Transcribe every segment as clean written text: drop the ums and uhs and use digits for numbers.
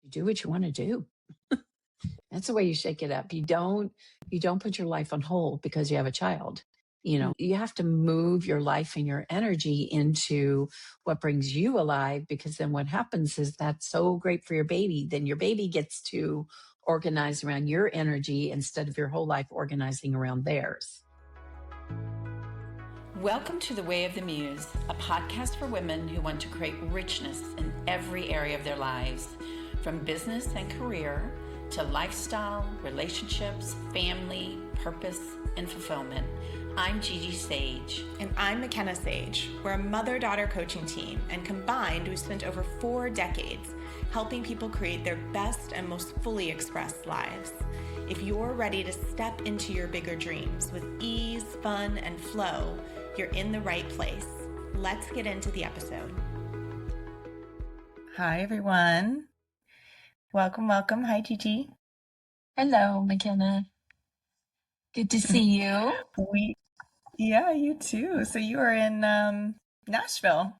You do what you want to do. That's the way you shake it up. You don't put your life on hold because you have a child. You have to move your life and your energy into what brings you alive, because then what happens is that's so great for your baby. Then your baby gets to organize around your energy instead of your whole life organizing around theirs. Welcome to The Way of the Muse, a podcast for women who want to create richness in every area of their lives, from business and career to lifestyle, relationships, family, purpose, and fulfillment. I'm Gigi Sage. And I'm Makena Sage. We're a mother-daughter coaching team, and combined, we've spent over 4 decades helping people create their best and most fully expressed lives. If you're ready to step into your bigger dreams with ease, fun, and flow, you're in the right place. Let's get into the episode. Hi, everyone. Welcome. Hi, Gigi. Hello, McKenna. Good to see you. Yeah, you too. So you are in Nashville.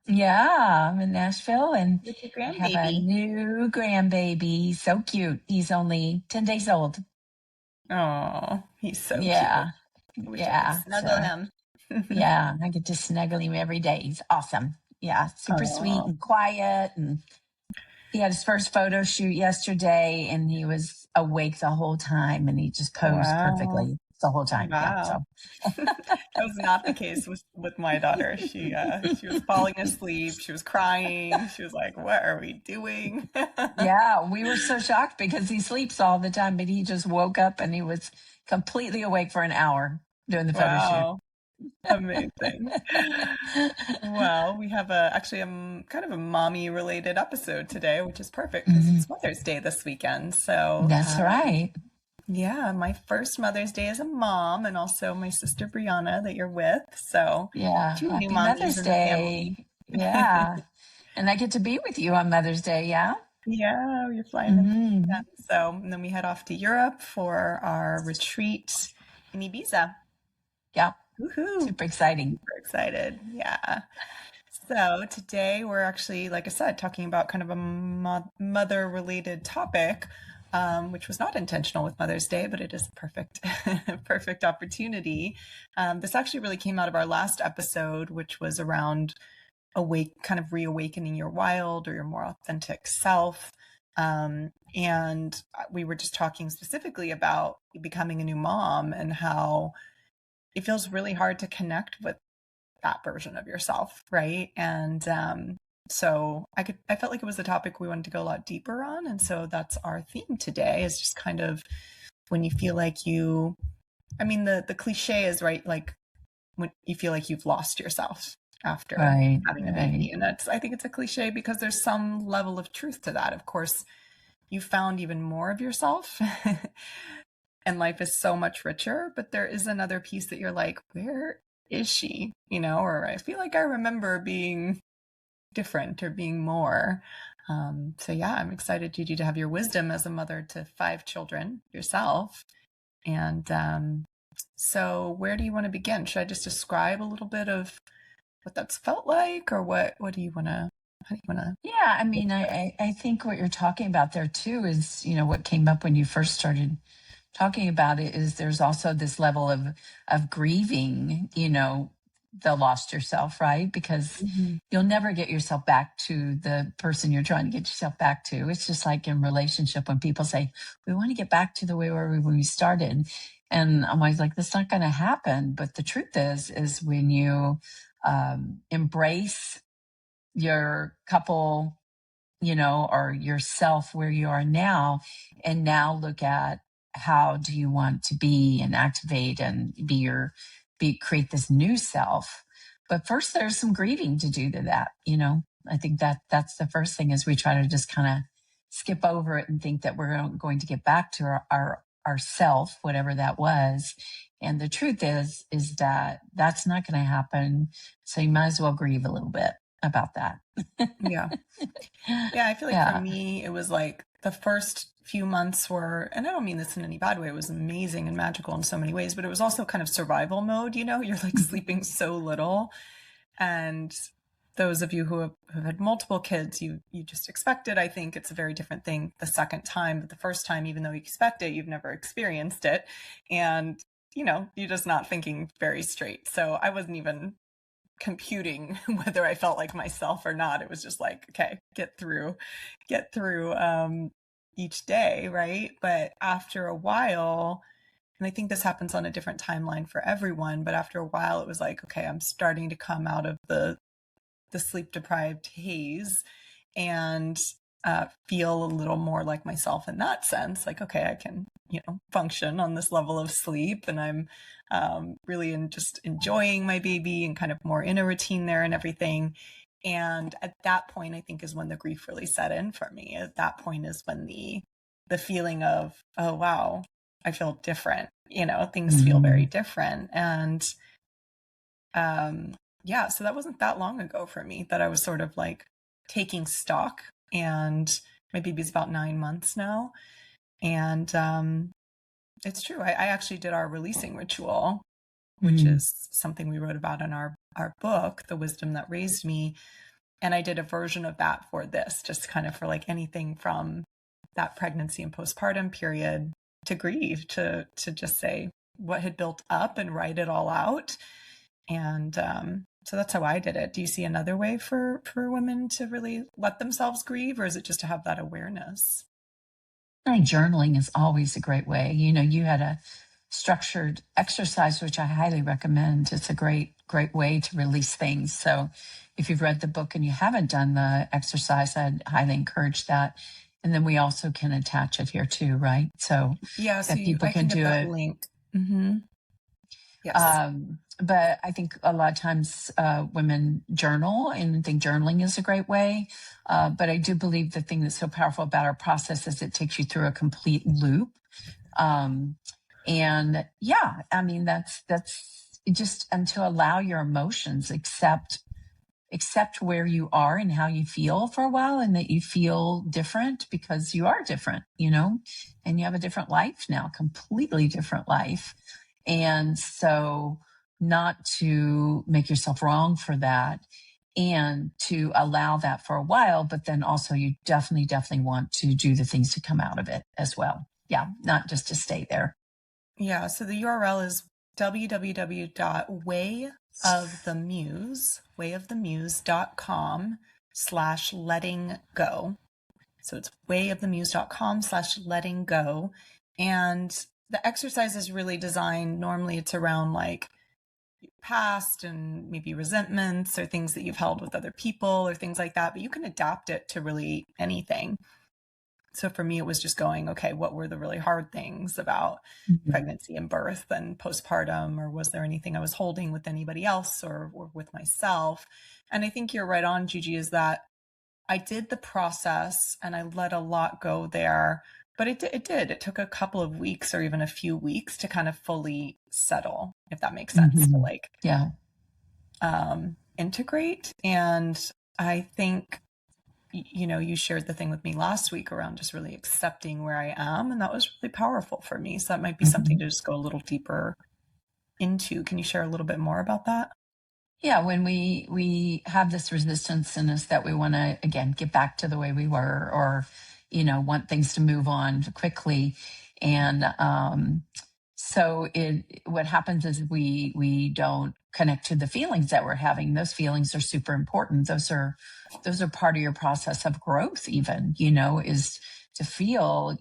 Yeah, I'm in Nashville and With your I have a grandbaby. new grandbaby. He's so cute. He's only 10 days old. Oh, he's so Yeah, cute. I wish I yeah. could snuggle him. Yeah, I get to snuggle him every day. He's awesome. Yeah, super sweet Oh, and quiet. And he had his first photo shoot yesterday and he was awake the whole time and he just posed wow. perfectly the whole time. Yeah, Wow. That was not the case with my daughter. She was falling asleep. She was crying. She was like, "What are we doing?" yeah, we were so shocked because he sleeps all the time, but he just woke up and he was completely awake for an hour doing the photo shoot. Wow. Amazing. Well, we have actually kind of a mommy related episode today, which is perfect because it's Mother's Day this weekend. So That's right. yeah, my first Mother's Day as a mom, and also my sister Brianna that you're with. So Yeah. 2 Happy new mommies Mother's in the family. Day. Yeah. And I get to be with you on Mother's Day. Yeah. Yeah, you're flying this hmm weekend. So and then we head off to Europe for our retreat in Ibiza. Yeah. Woohoo! Super exciting. Super excited. Yeah. So today we're actually, like I said, talking about kind of a mother-related topic, which was not intentional with Mother's Day, but it is a perfect opportunity. This actually really came out of our last episode, which was around kind of reawakening your wild or your more authentic self. And we were just talking specifically about becoming a new mom and how it feels really hard to connect with that version of yourself, right? And so I felt like it was a topic we wanted to go a lot deeper on, and so that's our theme today. Is just kind of when you feel like the cliche is, right, like when you feel like you've lost yourself after having a baby, and I think it's a cliche because there's some level of truth to that. Of course, you found even more of yourself. And life is so much richer, but there is another piece that you're like, where is she? Or I feel like I remember being different or being more. So yeah, I'm excited, Gigi, to have your wisdom as a mother to 5 children yourself. And so where do you want to begin? Should I just describe a little bit of what that's felt like, or what do you want to, how do you want to? Yeah. I mean, I think what you're talking about there too is, what came up when you first started talking about it is there's also this level of grieving, the lost yourself, right? Because you'll never get yourself back to the person you're trying to get yourself back to. It's just like in relationship when people say, we want to get back to the way where when we started. And I'm always like, that's not going to happen. But the truth is when you embrace your couple, or yourself where you are now, and now look at how do you want to be and activate and create this new self. But first there's some grieving to do to that. I think that's the first thing is we try to just kind of skip over it and think that we're going to get back to our self, whatever that was. And the truth is that that's not going to happen. So you might as well grieve a little bit about that. Yeah. Yeah, I feel like for me, it was like the first few months were, and I don't mean this in any bad way, it was amazing and magical in so many ways, but it was also kind of survival mode, you're like sleeping so little. And those of you who have had multiple kids, you just expect it. I think it's a very different thing the second time. But the first time, even though you expect it, you've never experienced it. And, you're just not thinking very straight. So I wasn't even computing whether I felt like myself or not. It was just like, okay, get through each day, right? But after a while, and I think this happens on a different timeline for everyone, but after a while, it was like, okay, I'm starting to come out of the sleep deprived haze and feel a little more like myself in that sense. Like, okay, I can, function on this level of sleep, and I'm really just enjoying my baby and kind of more in a routine there and everything. And at that point, I think is when the grief really set in for me. At that point is when the feeling of, oh wow, I feel different. Things feel very different. And yeah, so that wasn't that long ago for me that I was sort of like taking stock, and my baby's about 9 months now. And it's true. I actually did our releasing ritual, which is something we wrote about in our book, The Wisdom That Raised Me. And I did a version of that for this, just kind of for like anything from that pregnancy and postpartum period to grieve, to just say what had built up and write it all out. And so that's how I did it. Do you see another way for women to really let themselves grieve, or is it just to have that awareness? I think journaling is always a great way. You had a structured exercise, which I highly recommend. It's a great way to release things. So if you've read the book and you haven't done the exercise, I'd highly encourage that. And then we also can attach it here too, right? So yeah, so people can do it. Link. Mm-hmm. Yes. But I think a lot of times women journal, and I think journaling is a great way. But I do believe the thing that's so powerful about our process is it takes you through a complete loop. And yeah, I mean, that's just, and to allow your emotions, accept where you are and how you feel for a while, and that you feel different because you are different, and you have a different life now, completely different life. And so not to make yourself wrong for that, and to allow that for a while, but then also you definitely want to do the things to come out of it as well. Yeah, not just to stay there. Yeah, so the URL is wayofthemuse.com/letting go. So it's wayofthemuse.com/letting go. And the exercise is really designed, normally it's around like past and maybe resentments or things that you've held with other people or things like that, but you can adapt it to really anything. So for me, it was just going, okay, what were the really hard things about pregnancy and birth and postpartum? Or was there anything I was holding with anybody else or with myself? And I think you're right on, Gigi, is that I did the process and I let a lot go there. But it did. It took a couple of weeks or even a few weeks to kind of fully settle, if that makes sense, to like integrate. And I think, you shared the thing with me last week around just really accepting where I am. And that was really powerful for me. So that might be something to just go a little deeper into. Can you share a little bit more about that? Yeah, when we have this resistance in us that we want to, again, get back to the way we were, or, want things to move on quickly. And so what happens is we don't connect to the feelings that we're having. Those feelings are super important. Those are part of your process of growth, even, is to feel,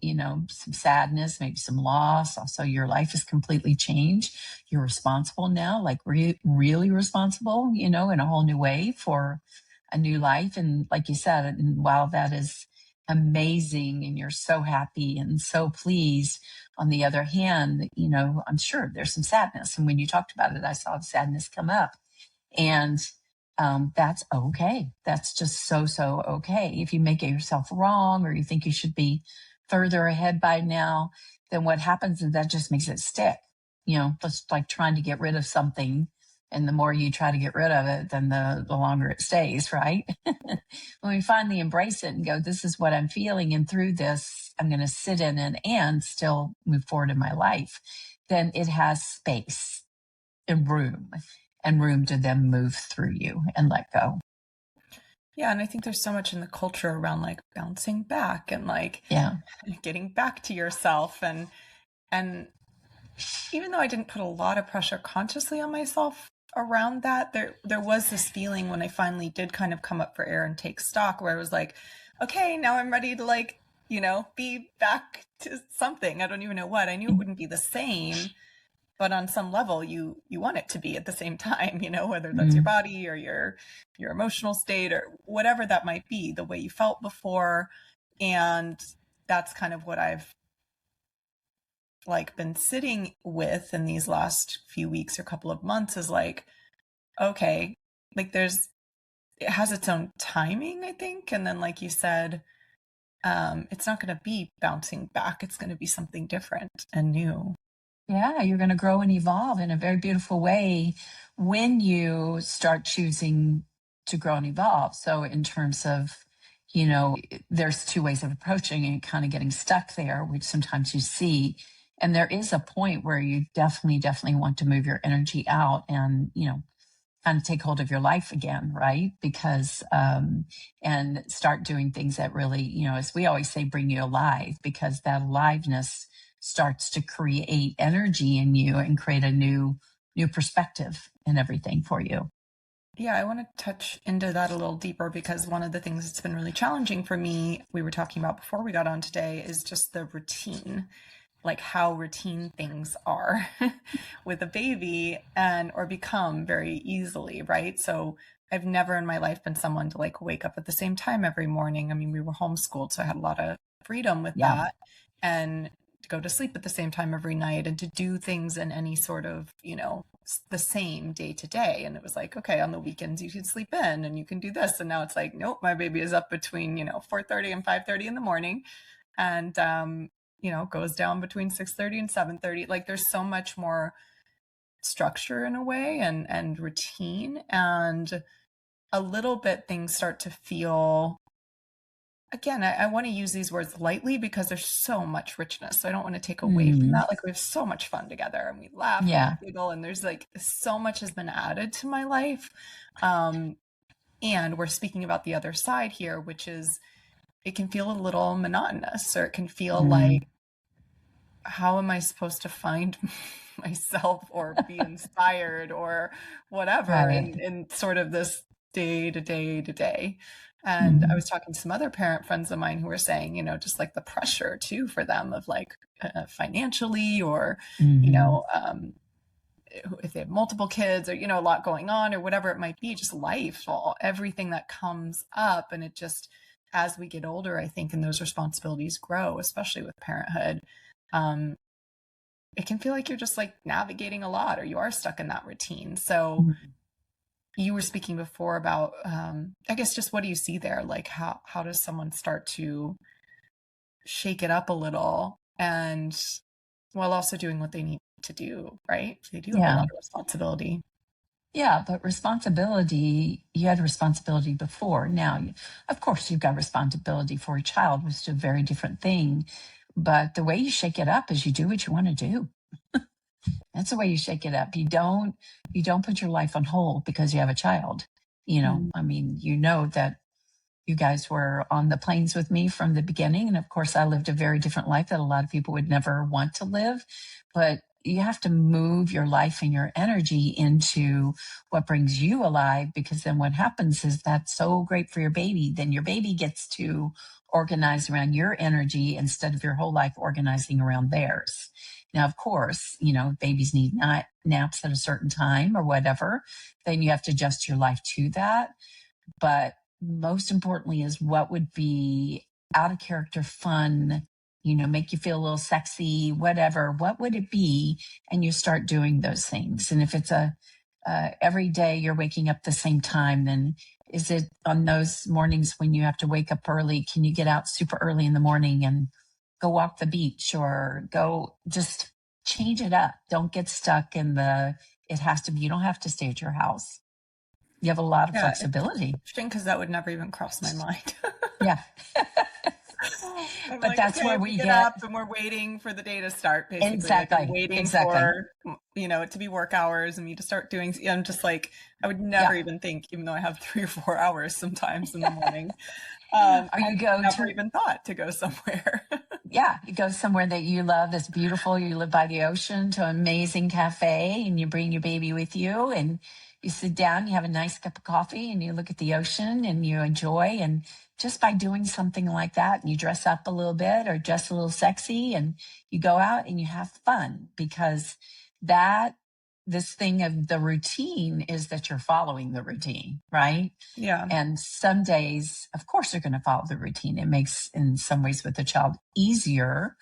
some sadness, maybe some loss. Also, your life is completely changed. You're responsible now, like really responsible, in a whole new way for a new life. And like you said, and while that is amazing and you're so happy and so pleased, on the other hand, I'm sure there's some sadness. And when you talked about it, I saw the sadness come up. And that's okay. That's just so okay. If you make it yourself wrong, or you think you should be further ahead by now, then what happens is that just makes it stick. Just like trying to get rid of something. And the more you try to get rid of it, then the longer it stays, right? When we finally embrace it and go, this is what I'm feeling, and through this, I'm going to sit in it and still move forward in my life, then it has space and room to then move through you and let go. Yeah, and I think there's so much in the culture around like bouncing back and like Yeah. getting back to yourself, and even though I didn't put a lot of pressure consciously on myself around that, there was this feeling when I finally did kind of come up for air and take stock where I was like, okay, now I'm ready to like, be back to something. I don't even know what. I knew it wouldn't be the same, but on some level you want it to be at the same time, whether that's your Mm. body or your emotional state or whatever that might be, the way you felt before. And that's kind of what I've like been sitting with in these last few weeks or couple of months, is like, okay, like it has its own timing, I think. And then like you said, it's not going to be bouncing back, it's going to be something different and new. Yeah, you're going to grow and evolve in a very beautiful way when you start choosing to grow and evolve. So, in terms of, there's two ways of approaching and kind of getting stuck there, which sometimes you see. And there is a point where you definitely want to move your energy out and, kind of take hold of your life again, right? And start doing things that really, as we always say, bring you alive, because that aliveness starts to create energy in you and create a new perspective and everything for you. Yeah, I want to touch into that a little deeper, because one of the things that's been really challenging for me, we were talking about before we got on today, is just the routine, like how routine things are with a baby or become very easily, right? So I've never in my life been someone to like wake up at the same time every morning. I mean, we were homeschooled, so I had a lot of freedom with Yeah. that. And to go to sleep at the same time every night and to do things in any sort of, the same day to day. And it was like, okay, on the weekends you can sleep in and you can do this. And now it's like, nope, my baby is up between, 4:30 and 5:30 in the morning. And goes down between 6:30 and 7:30. Like there's so much more structure in a way, and routine, and a little bit things start to feel, again, I want to use these words lightly because there's so much richness. So I don't want to take away from Mm. that. Like we have so much fun together and we laugh and Yeah. we giggle, and there's like so much has been added to my life. And we're speaking about the other side here, which is it can feel a little monotonous, or it can feel Mm. like, how am I supposed to find myself or be inspired or whatever Right. in sort of this day to day to day. And I Mm. was talking to some other parent friends of mine who were saying, just like the pressure too for them of like financially, or, you Mm. know, if they have multiple kids, or, a lot going on or whatever it might be, just life, everything that comes up. And it just, as we get older, I think, and those responsibilities grow, especially with parenthood, um, it can feel like you're just like navigating a lot, or you are stuck in that routine. So Mm. you were speaking before about, I guess, just what do you see there? Like how does someone start to shake it up a little, and while also doing what they need to do, right? They do have a Yeah. lot of responsibility. Yeah, but responsibility, you had responsibility before. Now, of course, you've got responsibility for a child, which is a very different thing. But the way you shake it up is you do what you want to do. That's the way you shake it up. You don't put your life on hold because you have a child. Mm. I mean, that you guys were on the planes with me from the beginning. And of course, I lived a very different life that a lot of people would never want to live. But you have to move your life and your energy into what brings you alive, because then what happens is that's so great for your baby. Then your baby gets to organize around your energy instead of your whole life organizing around theirs. Now, of course, babies need naps at a certain time or whatever. Then you have to adjust your life to that. But most importantly is what would be out of character fun, make you feel a little sexy, whatever. What would it be? And you start doing those things. And if it's every day you're waking up the same time, then is it on those mornings when you have to wake up early? Can you get out super early in the morning and go walk the beach, or go just change it up? Don't get stuck in it has to be, you don't have to stay at your house. You have a lot of Yeah, it's flexibility. interesting because that would never even cross my mind. Yeah. I'm But like, that's okay, where we we get get up and we're waiting for the day to start, basically. Like I'm exactly, waiting exactly. for, it to be work hours and me to start doing, I'm just like, I would Yeah. never even think, even though I have 3 or 4 hours sometimes in the morning. Or you I've go never to, even thought to go somewhere. yeah, you go somewhere that you love that's beautiful. You live by the ocean to an amazing cafe and you bring your baby with you and you sit down, you have a nice cup of coffee and you look at the ocean and you enjoy. And just by doing something like that, and you dress up a little bit or just a little sexy and you go out and you have fun because that this thing of the routine is that you're following the routine, right? Yeah. And some days, of course, they're going to follow the routine. It makes, in some ways, with the child easier,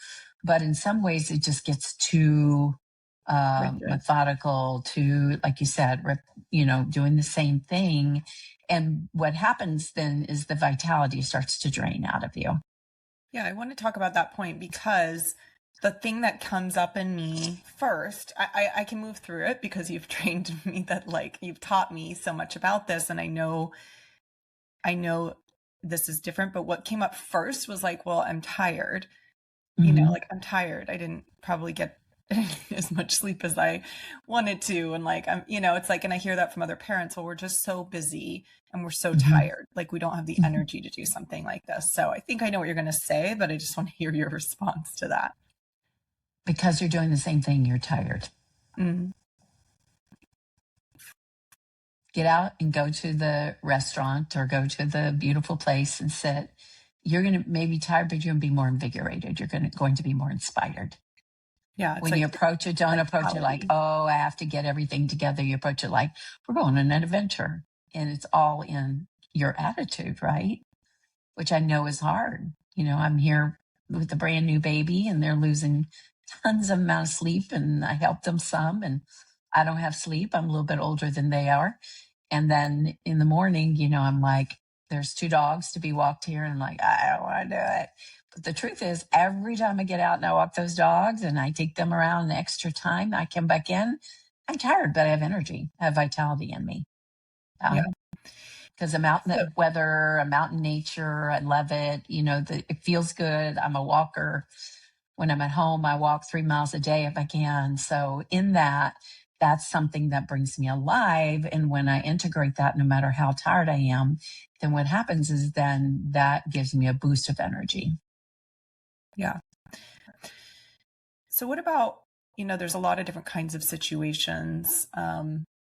but in some ways, it just gets too Rigid. methodical. Too, like you said, doing the same thing. And what happens then is the vitality starts to drain out of you. Yeah, I want to talk about that point because the thing that comes up in me first, I can move through it because you've trained me that, like, you've taught me so much about this, and I know this is different, but what came up first was like, well, I'm tired. Like I'm tired. I didn't probably get as much sleep as I wanted to. And like, it's like, and I hear that from other parents, well, we're just so busy and we're so tired. Like we don't have the energy to do something like this. So I think I know what you're going to say, but I just want to hear your response to that. Because you're doing the same thing, you're tired. Mm-hmm. Get out and go to the restaurant or go to the beautiful place and sit. You're going to maybe tired, but you're going to be more invigorated. You're going to be more inspired. Yeah. When you approach it, don't approach it like, oh, I have to get everything together. You approach it like, we're going on an adventure. And it's all in your attitude, right? Which I know is hard. I'm here with a brand new baby and they're losing tons of amount of sleep and I help them some and I don't have sleep. I'm a little bit older than they are. And then in the morning, I'm like, there's 2 dogs to be walked here. And I'm like, I don't want to do it. But the truth is, every time I get out and I walk those dogs and I take them around an extra time, I come back in, I'm tired, but I have energy, I have vitality in me. Yeah. Because I'm out in the weather, I'm out in nature. I love it. It feels good. I'm a walker. When I'm at home, I walk 3 miles a day if I can. So in that's something that brings me alive. And when I integrate that, no matter how tired I am, then what happens is then that gives me a boost of energy. Yeah. So what about, there's a lot of different kinds of situations.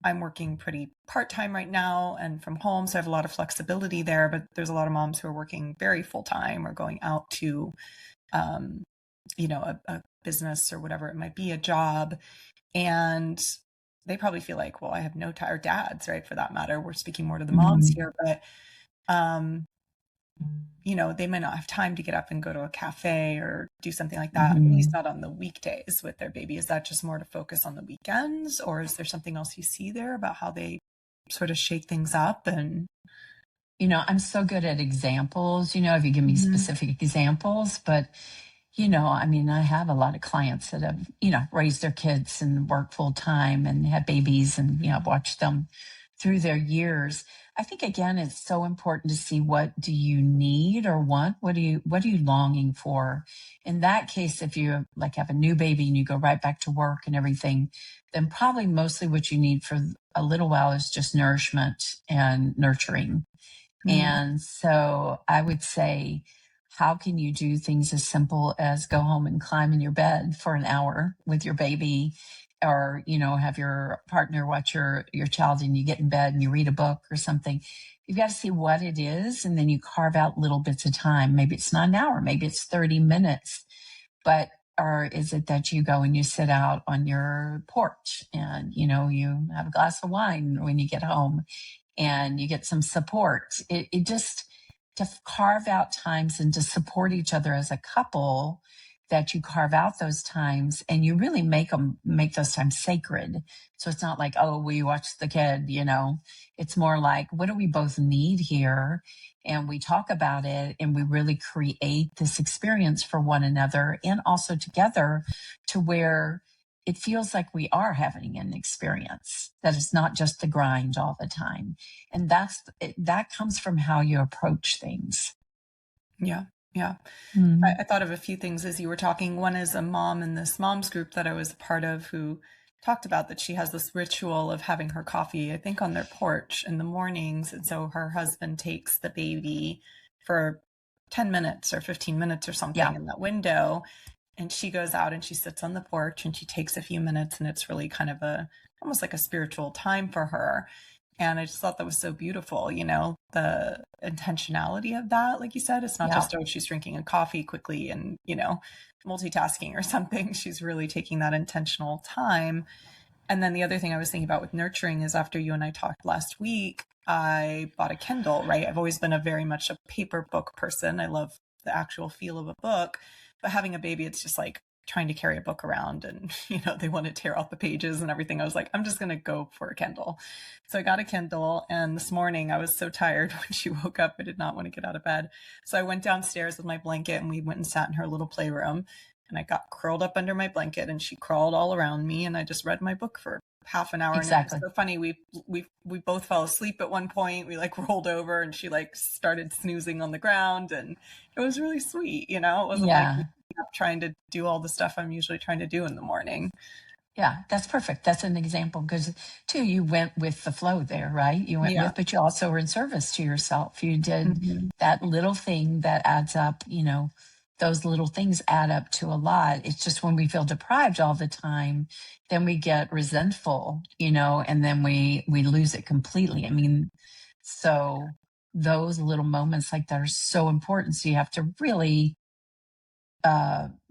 I'm working pretty part-time right now and from home, so I have a lot of flexibility there, but there's a lot of moms who are working very full-time or going out to, a business or whatever it might be, a job. And they probably feel like, well, I have no time, or dads, right? For that matter, we're speaking more to the moms here, but, they may not have time to get up and go to a cafe or do something like that, at least not on the weekdays with their baby. Is that just more to focus on the weekends, or is there something else you see there about how they sort of shake things up? And I'm so good at examples, if you give me specific examples, but I have a lot of clients that have, raised their kids and work full time and have babies and, I've watched them through their years. I think, again, it's so important to see what do you need or want? What are you longing for? In that case, if you like have a new baby and you go right back to work and everything, then probably mostly what you need for a little while is just nourishment and nurturing. And so I would say, how can you do things as simple as go home and climb in your bed for an hour with your baby, or, have your partner watch your child and you get in bed and you read a book or something. You've got to see what it is. And then you carve out little bits of time. Maybe it's not an hour, maybe it's 30 minutes, or is it that you go and you sit out on your porch and, you have a glass of wine when you get home and you get some support. It just to carve out times and to support each other as a couple, that you carve out those times and you really make those times sacred. So it's not like, oh, we watch the kid, it's more like, what do we both need here? And we talk about it and we really create this experience for one another and also together to where it feels like we are having an experience, that it's not just the grind all the time. And that comes from how you approach things. Yeah. Yeah. Mm. I thought of a few things as you were talking. One is a mom in this mom's group that I was a part of who talked about that she has this ritual of having her coffee, I think, on their porch in the mornings. And so her husband takes the baby for 10 minutes or 15 minutes or something Yeah. in that window. And she goes out and she sits on the porch and she takes a few minutes, and it's really kind of almost like a spiritual time for her. And I just thought that was so beautiful, the intentionality of that. Like you said, it's not Yeah. just, oh, she's drinking a coffee quickly and, multitasking or something. She's really taking that intentional time. And then the other thing I was thinking about with nurturing is after you and I talked last week, I bought a Kindle, right? I've always been a very much a paper book person. I love the actual feel of a book, but having a baby, it's just like trying to carry a book around and, they want to tear out the pages and everything. I was like, I'm just going to go for a Kindle. So I got a Kindle, and this morning I was so tired when she woke up. I did not want to get out of bed. So I went downstairs with my blanket and we went and sat in her little playroom. And I got curled up under my blanket and she crawled all around me, and I just read my book for half an hour. Exactly. And it was so funny. We both fell asleep at one point. We like rolled over and she like started snoozing on the ground, and it was really sweet. It wasn't like me trying to do all the stuff I'm usually trying to do in the morning. Yeah, that's perfect. That's an example because, too, you went with the flow there, right? You went with, but you also were in service to yourself. You did that little thing that adds up, those little things add up to a lot. It's just when we feel deprived all the time, then we get resentful, and then we lose it completely. I mean, so those little moments like that are so important. So you have to really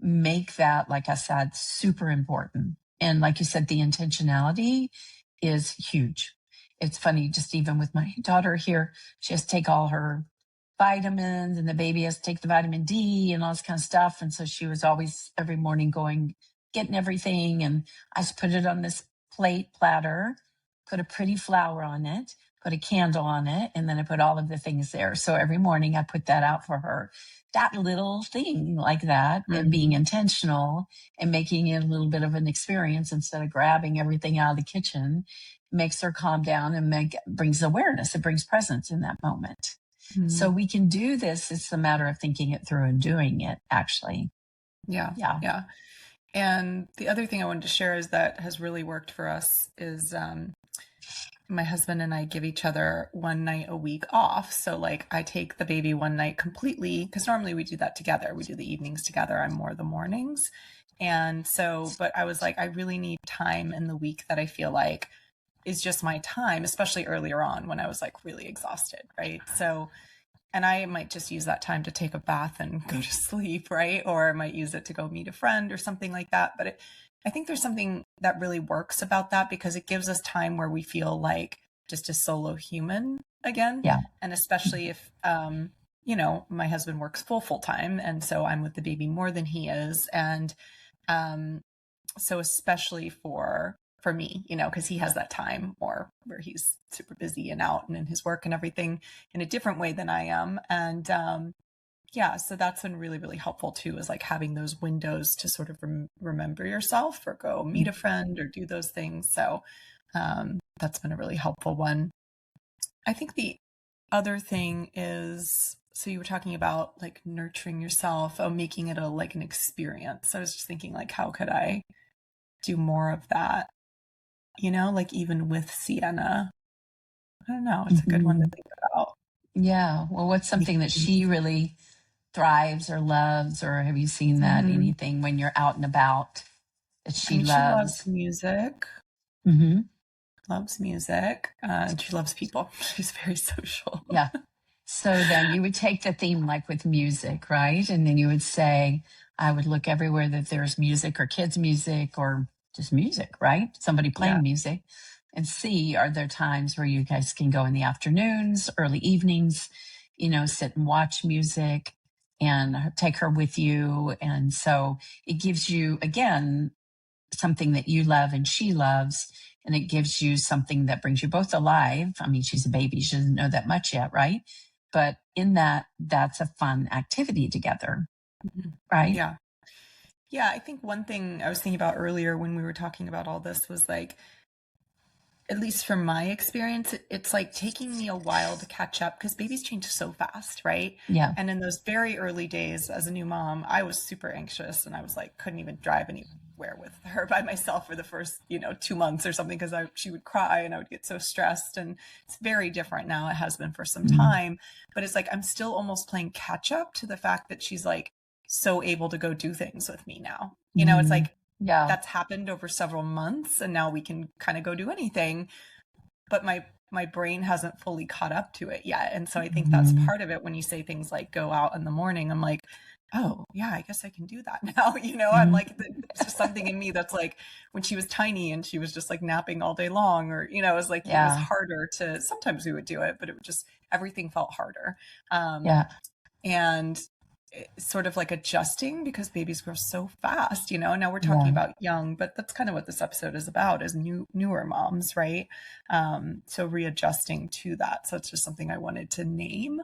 make that, like I said, super important. And like you said, the intentionality is huge. It's funny, just even with my daughter here, she has to take all her vitamins, and the baby has to take the vitamin D and all this kind of stuff. And so she was always every morning going, getting everything. And I just put it on this platter, put a pretty flower on it, put a candle on it, and then I put all of the things there. So every morning I put that out for her. That little thing like that, and being intentional and making it a little bit of an experience instead of grabbing everything out of the kitchen, makes her calm down and brings awareness. It brings presence in that moment. So we can do this. It's a matter of thinking it through and doing it, actually. Yeah. And the other thing I wanted to share is that has really worked for us is my husband and I give each other one night a week off. So like I take the baby one night completely, because normally we do that together. We do the evenings together. I'm more the mornings. And so, but I was like, I really need time in the week that I feel like is just my time, especially earlier on when I was like really exhausted. Right. So, and I might just use that time to take a bath and go to sleep. Right. Or I might use it to go meet a friend or something like that. But I think there's something that really works about that because it gives us time where we feel like just a solo human again. Yeah. And especially if, my husband works full time. And so I'm with the baby more than he is. And so especially for me, because he has that time more where he's super busy and out and in his work and everything in a different way than I am. And so that's been really, really helpful too, is like having those windows to sort of remember yourself or go meet a friend or do those things. So that's been a really helpful one. I think the other thing is, so you were talking about like nurturing yourself, making it like an experience. I was just thinking like, how could I do more of that? Like even with Sienna, I don't know. It's a good one to think about. Yeah. Well, what's something that she really thrives or loves, or have you seen that anything when you're out and about that she loves? She loves music. Loves music, and she loves people. She's very social. Yeah. So then you would take the theme like with music, right? And then you would say, I would look everywhere that there's music or kids music or just music, right? Somebody playing music, and see, are there times where you guys can go in the afternoons, early evenings, sit and watch music and take her with you. And so it gives you, again, something that you love and she loves, and it gives you something that brings you both alive. I mean, she's a baby. She doesn't know that much yet, right? But in that, that's a fun activity together, right? Yeah. Yeah, I think one thing I was thinking about earlier when we were talking about all this was like, at least from my experience, it's like taking me a while to catch up because babies change so fast, right? Yeah. And in those very early days as a new mom, I was super anxious and I was like, couldn't even drive anywhere with her by myself for the first, 2 months or something because she would cry and I would get so stressed. And it's very different now. It has been for some time, but it's like I'm still almost playing catch up to the fact that she's like so able to go do things with me now. It's like Yeah. that's happened over several months and now we can kind of go do anything, but my brain hasn't fully caught up to it yet. And so I think that's part of it. When you say things like go out in the morning, I'm like, oh yeah, I guess I can do that now. I'm like, it's just something in me that's like when she was tiny and she was just like napping all day long, or it was like it was harder to, sometimes we would do it, but it would just, everything felt harder. And sort of like adjusting because babies grow so fast, now we're talking about young, but that's kind of what this episode is about, is newer moms, right? So readjusting to that. So it's just something I wanted to name.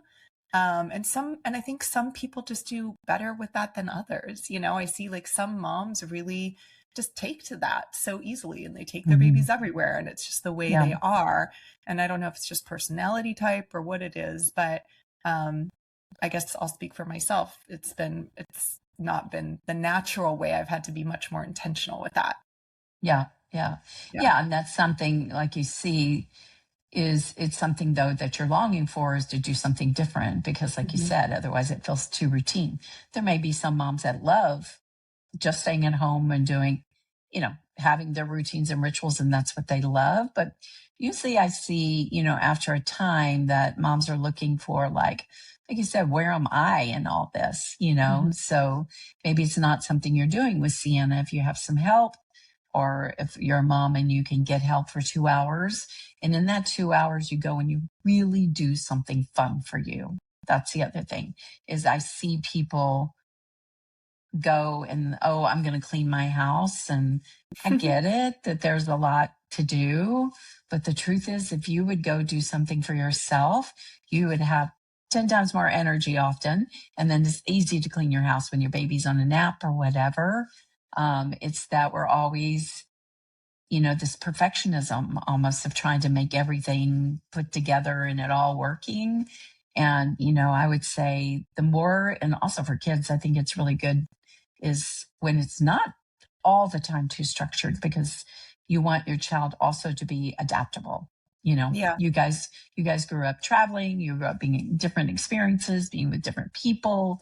And I think some people just do better with that than others. I see like some moms really just take to that so easily and they take their babies everywhere and it's just the way they are. And I don't know if it's just personality type or what it is, but I guess I'll speak for myself. It's not been the natural way. I've had to be much more intentional with that. Yeah. And that's something like you see it's something though that you're longing for, is to do something different because like you said, otherwise it feels too routine. There may be some moms that love just staying at home and doing, having their routines and rituals, and that's what they love. But usually I see, after a time that moms are looking for like you said, where am I in all this? So maybe it's not something you're doing with Sienna. If you have some help, or if you're a mom and you can get help for 2 hours, and in that 2 hours you go and you really do something fun for you. That's the other thing, is I see people go and, oh, I'm going to clean my house. And I get it that there's a lot to do. But the truth is, if you would go do something for yourself, you would have 10 times more energy often. And then it's easy to clean your house when your baby's on a nap or whatever. It's that we're always, this perfectionism almost of trying to make everything put together and it all working. And, I would say the more, and also for kids, I think it's really good is when it's not all the time too structured, because you want your child also to be adaptable. You guys grew up traveling, you grew up being in different experiences, being with different people,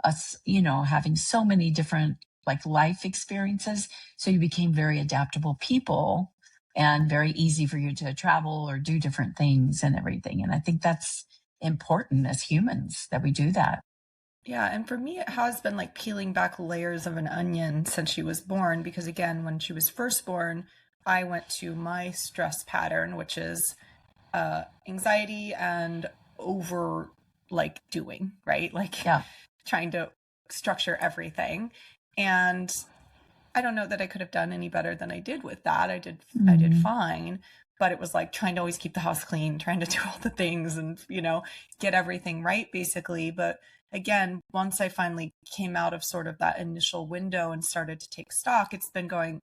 us, having so many different like life experiences. So you became very adaptable people and very easy for you to travel or do different things and everything. And I think that's important as humans that we do that. Yeah. And for me, it has been like peeling back layers of an onion since she was born, because again, when she was first born, I went to my stress pattern, which is anxiety and over like doing, right? Like trying to structure everything. And I don't know that I could have done any better than I did with that. I did fine, but it was like trying to always keep the house clean, trying to do all the things and, get everything right basically. But again, once I finally came out of sort of that initial window and started to take stock, it's been going,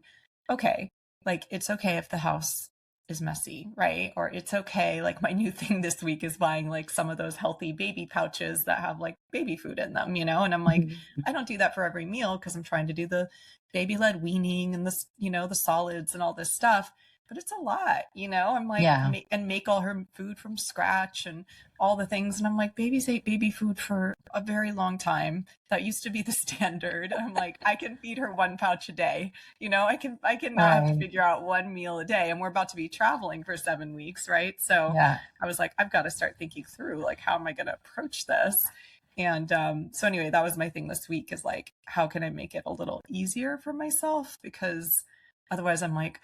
okay, like it's okay if the house is messy, right? Or it's okay. Like my new thing this week is buying like some of those healthy baby pouches that have like baby food in them, and I'm like, I don't do that for every meal because I'm trying to do the baby led weaning and this, the solids and all this stuff. But it's a lot, I'm like, make all her food from scratch and all the things. And I'm like, babies ate baby food for a very long time. That used to be the standard. I'm like, I can feed her 1 pouch a day. I can not have to figure out 1 meal a day. And we're about to be traveling for 7 weeks. Right. So I was like, I've got to start thinking through, like, how am I going to approach this? And so anyway, that was my thing this week, is like, how can I make it a little easier for myself? Because otherwise I'm like,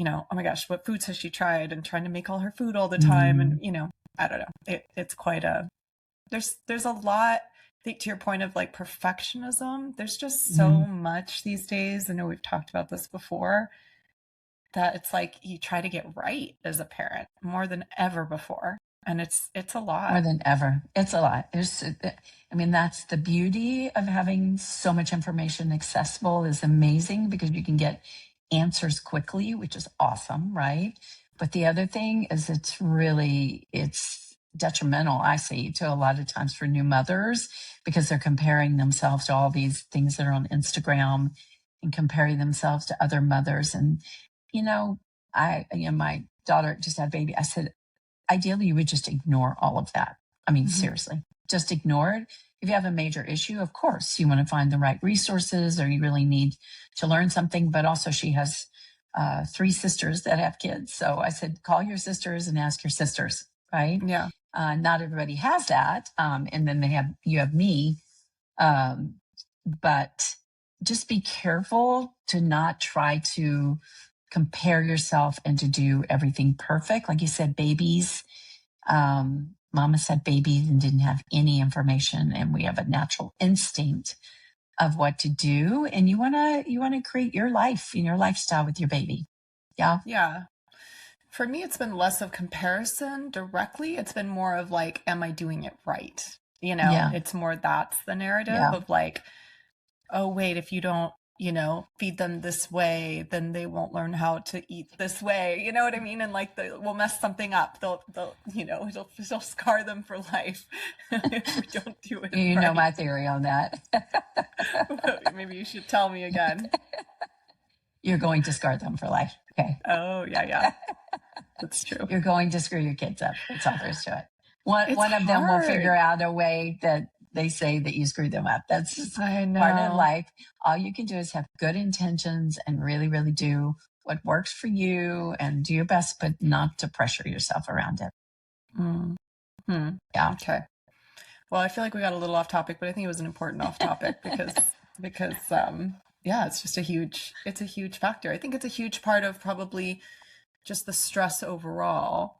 oh my gosh, what foods has she tried, and trying to make all her food all the time. And, I don't know, it's quite there's a lot, I think, to your point of like perfectionism. There's just so much these days. I know we've talked about this before, that it's like you try to get right as a parent more than ever before. And it's a lot. More than ever. It's a lot. That's the beauty of having so much information accessible, is amazing, because you can get answers quickly, which is awesome, right? But the other thing is it's detrimental, I see, to a lot of times for new mothers because they're comparing themselves to all these things that are on Instagram and comparing themselves to other mothers. And, my daughter just had a baby. I said, ideally, you would just ignore all of that. I mean, seriously, just ignore it. If you have a major issue, of course, you want to find the right resources or you really need to learn something. But also, she has 3 sisters that have kids. So I said, call your sisters and ask your sisters, right? Yeah. Not everybody has that. And then you have me. But just be careful to not try to compare yourself and to do everything perfect. Like you said, babies, mama said babies and didn't have any information. And we have a natural instinct of what to do. And you want to create your life and your lifestyle with your baby. Yeah. Yeah. For me, it's been less of comparison directly. It's been more of like, am I doing it right? Yeah. It's more that's the narrative of like, oh, wait, if you don't, feed them this way, then they won't learn how to eat this way. You know what I mean? And like, we'll mess something up. They'll it'll scar them for life if we don't do it. You know my theory on that. Maybe you should tell me again. You're going to scar them for life. Okay. Oh, yeah. That's true. You're going to screw your kids up. That's all there is to it. One of them will hard. figure out a way that they say that you screwed them up. That's just I know. part of life. All you can do is have good intentions and really, really do what works for you and do your best, but not to pressure yourself around it. Mm-hmm. Yeah. Okay. Well, I feel like we got a little off topic, but I think it was an important off topic because it's just a huge factor. I think it's a huge part of probably just the stress overall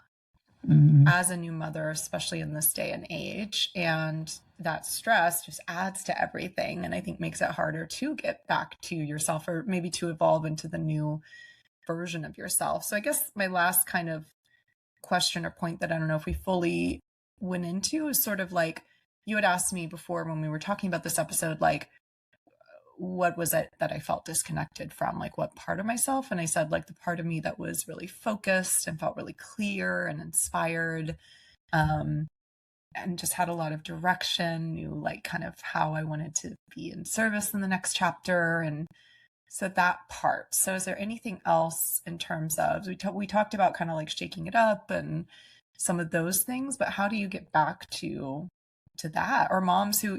as a new mother, especially in this day and age. And that stress just adds to everything. And I think makes it harder to get back to yourself or maybe to evolve into the new version of yourself. So I guess my last kind of question or point that I don't know if we fully went into is sort of like, you had asked me before when we were talking about this episode, like, what was it that I felt disconnected from? Like, what part of myself? And I said, like, the part of me that was really focused and felt really clear and inspired, and just had a lot of direction, knew like kind of how I wanted to be in service in the next chapter. And so that part. So is there anything else in terms of, we talked about kind of like shaking it up and some of those things, but how do you get back to that? Or moms who,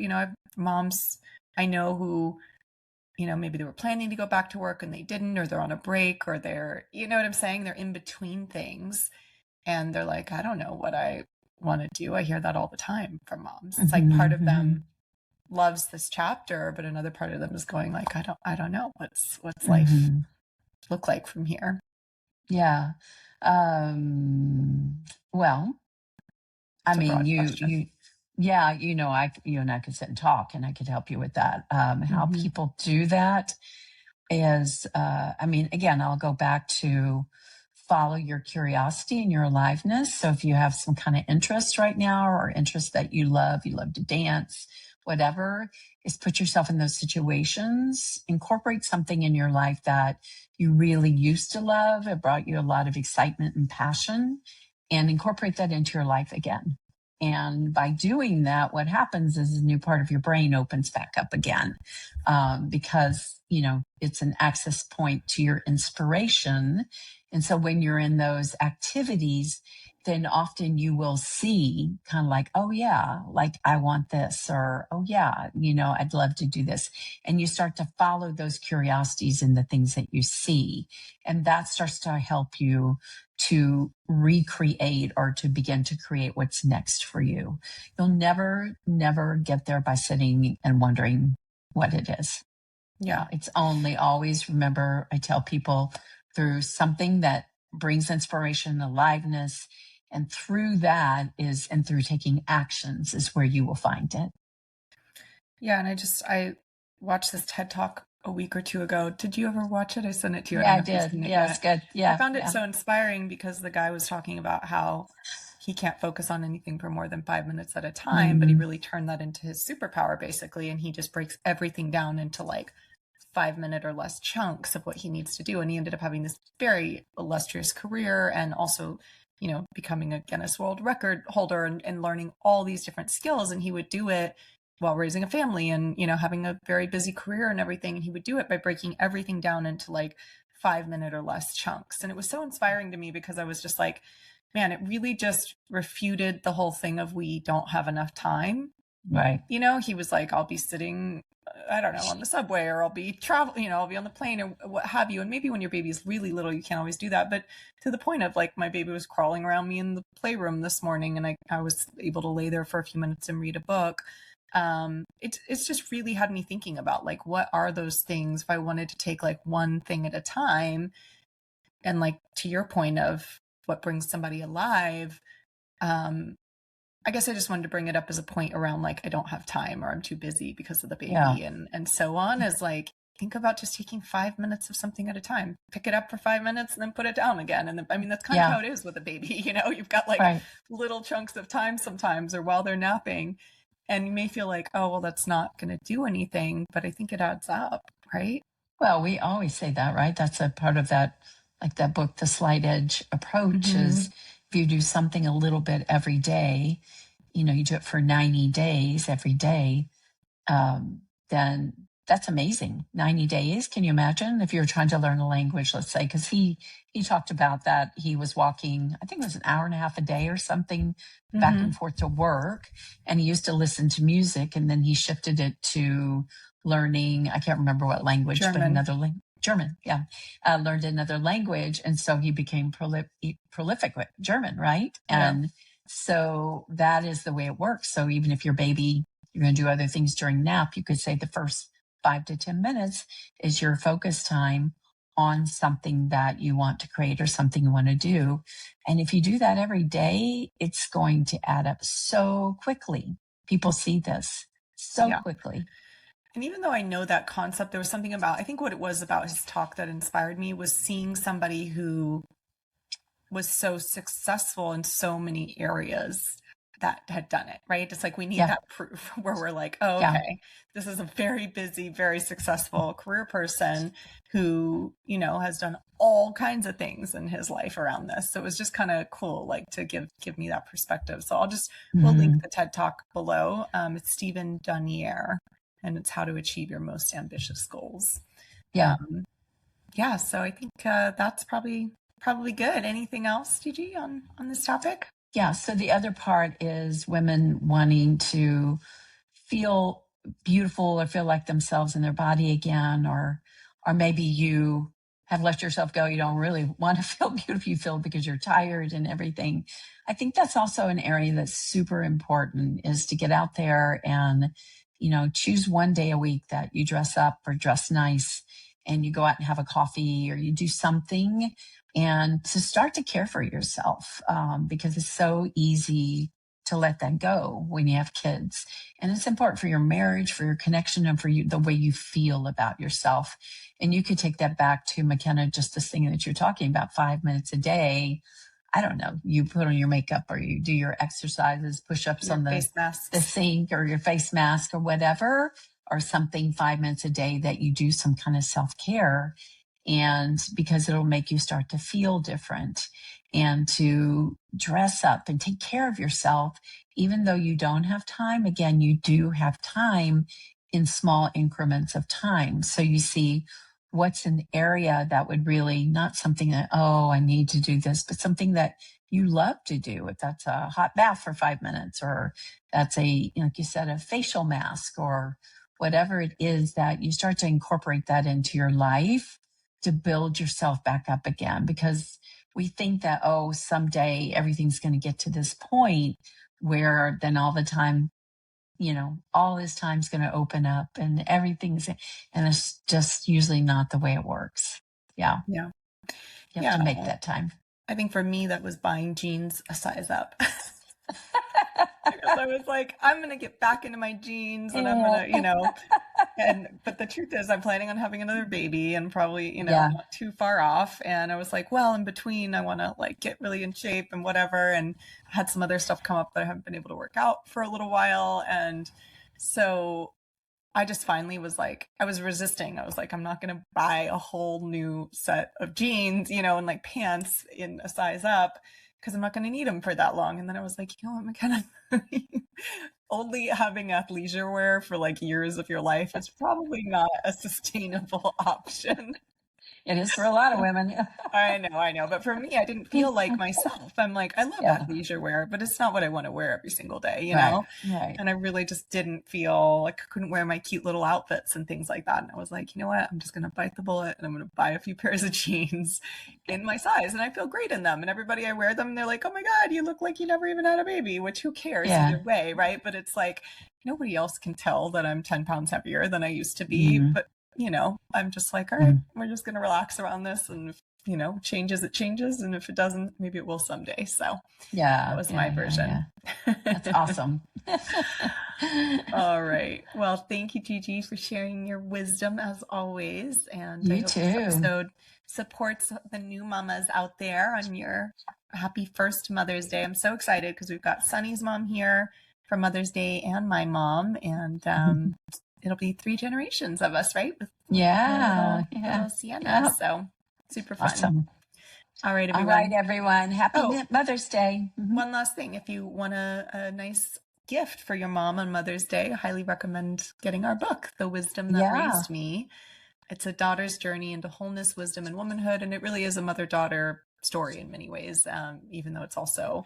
moms I know who, maybe they were planning to go back to work and they didn't, or they're on a break, or they're, you know what I'm saying? They're in between things and they're like, I don't know what I want to do. I hear that all the time from moms. It's like part of them loves this chapter, but another part of them is going like, I don't know what's life look like from here. Yeah. Well, I mean, you and I could sit and talk and I could help you with that. How people do that is, again, I'll go back to follow your curiosity and your aliveness. So if you have some kind of interest right now or interest that you love to dance, whatever, is put yourself in those situations, incorporate something in your life that you really used to love. It brought you a lot of excitement and passion, and incorporate that into your life again. And by doing that, what happens is a new part of your brain opens back up again, because, it's an access point to your inspiration. And so when you're in those activities, then often you will see kind of like, oh yeah, like I want this, or, oh yeah, I'd love to do this. And you start to follow those curiosities in the things that you see. And that starts to help you to recreate or to begin to create what's next for you. You'll never get there by sitting and wondering what it is. Yeah. It's only always, remember, I tell people, through something that brings inspiration, aliveness, and through that and through taking actions is where you will find it. Yeah. And I watched this TED Talk a week or two ago. Did you ever watch it? I sent it to you. Yeah, I did. Yeah, it's good. Yeah. I found it so inspiring because the guy was talking about how he can't focus on anything for more than 5 minutes at a time, but he really turned that into his superpower basically. And he just breaks everything down into like 5-minute or less chunks of what he needs to do. And he ended up having this very illustrious career, and also, becoming a Guinness World Record holder, and learning all these different skills. And he would do it while raising a family and, having a very busy career and everything. And he would do it by breaking everything down into like 5-minute or less chunks. And it was so inspiring to me, because I was just like, man, it really just refuted the whole thing of we don't have enough time. Right. He was like, I'll be sitting, I don't know, on the subway, or I'll be traveling, I'll be on the plane, or what have you. And maybe when your baby is really little, you can't always do that. But to the point of like, my baby was crawling around me in the playroom this morning, and I was able to lay there for a few minutes and read a book. It's just really had me thinking about like, what are those things if I wanted to take like one thing at a time? And like, to your point of what brings somebody alive, I guess I just wanted to bring it up as a point around like, I don't have time, or I'm too busy because of the baby, and so on, is like, think about just taking 5 minutes of something at a time. Pick it up for 5 minutes and then put it down again. And then, I mean, that's kind of how it is with a baby. You've got like little chunks of time sometimes, or while they're napping, and you may feel like, oh, well, that's not going to do anything, but I think it adds up, right? Well, we always say that, right? That's a part of that, like that book, The Slight Edge Approach, is if you do something a little bit every day, you do it for 90 days every day, then that's amazing. 90 days. Can you imagine if you're trying to learn a language, let's say, because he talked about that. He was walking, I think it was an hour and a half a day or something, back and forth to work. And he used to listen to music, and then he shifted it to learning, I can't remember what language, but another language. German, yeah. Learned another language. And so he became prolific with German, right? And so that is the way it works. So even if your baby, you're going to do other things during nap, you could say the first 5 to 10 minutes is your focus time on something that you want to create or something you want to do. And if you do that every day, it's going to add up so quickly. People see this so quickly. And even though I know that concept, there was something about, I think what it was about his talk that inspired me was seeing somebody who was so successful in so many areas that had done it, right? It's like, we need that proof where we're like, oh, okay, this is a very busy, very successful career person who, has done all kinds of things in his life around this. So it was just kind of cool, like, to give me that perspective. So we'll link the TED Talk below. It's Stephen Dunier, and it's How to Achieve Your Most Ambitious Goals. So I think that's probably good. Anything else, Gigi, on this topic? Yeah. So the other part is women wanting to feel beautiful or feel like themselves in their body again, or maybe you have let yourself go. You don't really want to feel beautiful. You feel because you're tired and everything. I think that's also an area that's super important, is to get out there and, choose one day a week that you dress up or dress nice, and you go out and have a coffee, or you do something, and to start to care for yourself, because it's so easy to let that go when you have kids. And it's important for your marriage, for your connection, and for you, the way you feel about yourself. And you could take that back to, McKenna, just this thing that you're talking about, 5 minutes a day. I don't know, you put on your makeup, or you do your exercises, push-ups on the sink, or your face mask, or whatever, or something 5 minutes a day that you do some kind of self-care. And because it'll make you start to feel different, and to dress up and take care of yourself, even though you don't have time. Again, you do have time in small increments of time. So you see what's an area that would really, not something that, oh, I need to do this, but something that you love to do. If that's a hot bath for 5 minutes, or that's like you said, a facial mask, or whatever it is, that you start to incorporate that into your life to build yourself back up again. Because we think that, oh, someday everything's going to get to this point where then all the time, all this time's going to open up and everything's, and it's just usually not the way it works. Yeah. You have to make that time. I think for me, that was buying jeans a size up. Because I was like, I'm going to get back into my jeans, and I'm going to, but the truth is, I'm planning on having another baby, and probably, not too far off. And I was like, well, in between, I want to like get really in shape and whatever. And I had some other stuff come up that I haven't been able to work out for a little while. And so I just finally was like, I was resisting. I was like, I'm not going to buy a whole new set of jeans, you know, and like pants in a size up because I'm not going to need them for that long. And then I was like, you know what, McKenna, only having athleisure wear for like years of your life is probably not a sustainable option. It is for a lot of women. I know. But for me, I didn't feel like myself. I'm like, I love athleisure wear, but it's not what I want to wear every single day, you know? Right. And I really just didn't feel like I couldn't wear my cute little outfits and things like that. And I was like, you know what? I'm just going to bite the bullet and I'm going to buy a few pairs of jeans in my size. And I feel great in them. And everybody I wear them, they're like, oh my God, you look like you never even had a baby, which who cares either way, right? But it's like, nobody else can tell that I'm 10 pounds heavier than I used to be. But you know, I'm just like, all right, we're just going to relax around this. And if, you know, changes, it changes. And if it doesn't, maybe it will someday. So that was my version. That's awesome. All right. Well, thank you, Gigi, for sharing your wisdom as always. And you I hope too. this episode supports the new mamas out there on your happy first Mother's Day. I'm so excited because we've got Sunny's mom here for Mother's Day and my mom. And, it'll be 3 generations of us, right? With little Sienna. So super fun. Awesome. All right, everyone. All right, everyone. Happy Mother's Day. One last thing. If you want a nice gift for your mom on Mother's Day, I highly recommend getting our book, The Wisdom That Raised Me. It's a daughter's journey into wholeness, wisdom, and womanhood. And it really is a mother-daughter story in many ways, even though it's also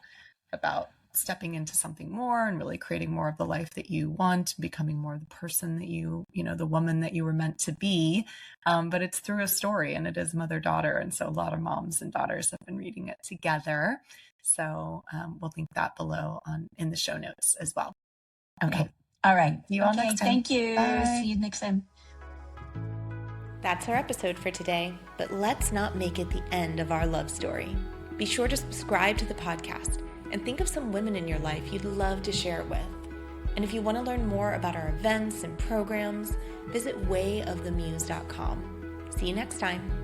about stepping into something more and really creating more of the life that you want, becoming more the person that you know, the woman that you were meant to be. But it's through a story and it is mother-daughter. And so a lot of moms and daughters have been reading it together. So we'll link that below in the show notes as well. Okay. All right. See you all next time. Thank you. Bye. See you next time. That's our episode for today, but let's not make it the end of our love story. Be sure to subscribe to the podcast and think of some women in your life you'd love to share it with. And if you want to learn more about our events and programs, visit wayofthemuse.com. See you next time.